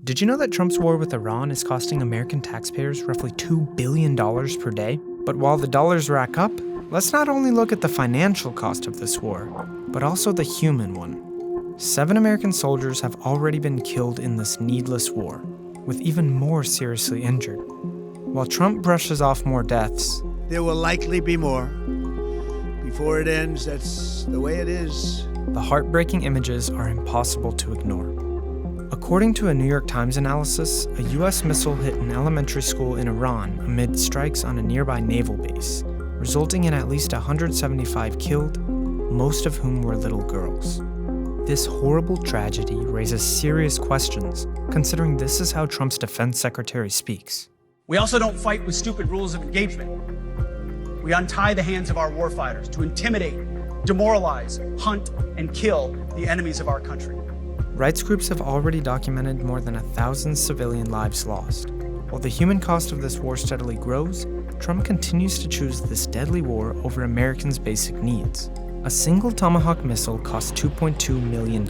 Did you know that Trump's war with Iran is costing American taxpayers roughly $2 billion per day? But while the dollars rack up, let's not only look at the financial cost of this war, but also the human one. 7 American soldiers have already been killed in this needless war, with even more seriously injured. While Trump brushes off more deaths, there will likely be more. Before it ends, that's the way it is. The heartbreaking images are impossible to ignore. According to a New York Times analysis, a U.S. missile hit an elementary school in Iran amid strikes on a nearby naval base, resulting in at least 175 killed, most of whom were little girls. This horrible tragedy raises serious questions, considering this is how Trump's defense secretary speaks. We also don't fight with stupid rules of engagement. We untie the hands of our warfighters to intimidate, demoralize, hunt, and kill the enemies of our country. Rights groups have already documented more than 1,000 civilian lives lost. While the human cost of this war steadily grows, Trump continues to choose this deadly war over Americans' basic needs. A single Tomahawk missile costs $2.2 million.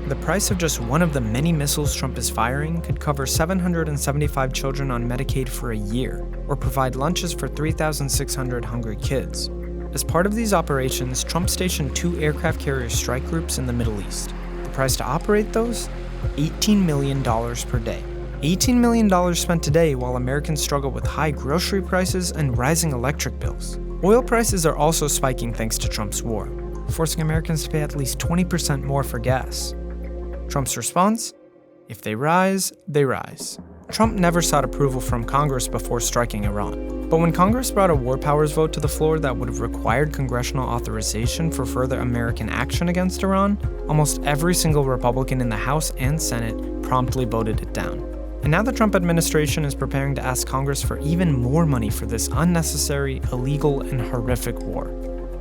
The price of just one of the many missiles Trump is firing could cover 775 children on Medicaid for a year, or provide lunches for 3,600 hungry kids. As part of these operations, Trump stationed 2 aircraft carrier strike groups in the Middle East. The price to operate those? $18 million per day. $18 million spent today while Americans struggle with high grocery prices and rising electric bills. Oil prices are also spiking thanks to Trump's war, forcing Americans to pay at least 20% more for gas. Trump's response? If they rise, they rise. Trump never sought approval from Congress before striking Iran. But when Congress brought a war powers vote to the floor that would have required congressional authorization for further American action against Iran, almost every single Republican in the House and Senate promptly voted it down. And now the Trump administration is preparing to ask Congress for even more money for this unnecessary, illegal, and horrific war.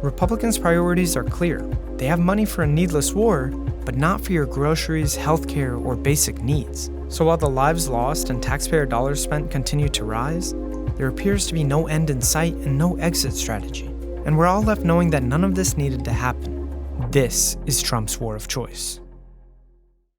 Republicans' priorities are clear. They have money for a needless war, but not for your groceries, healthcare, or basic needs. So while the lives lost and taxpayer dollars spent continue to rise, there appears to be no end in sight and no exit strategy. And we're all left knowing that none of this needed to happen. This is Trump's war of choice.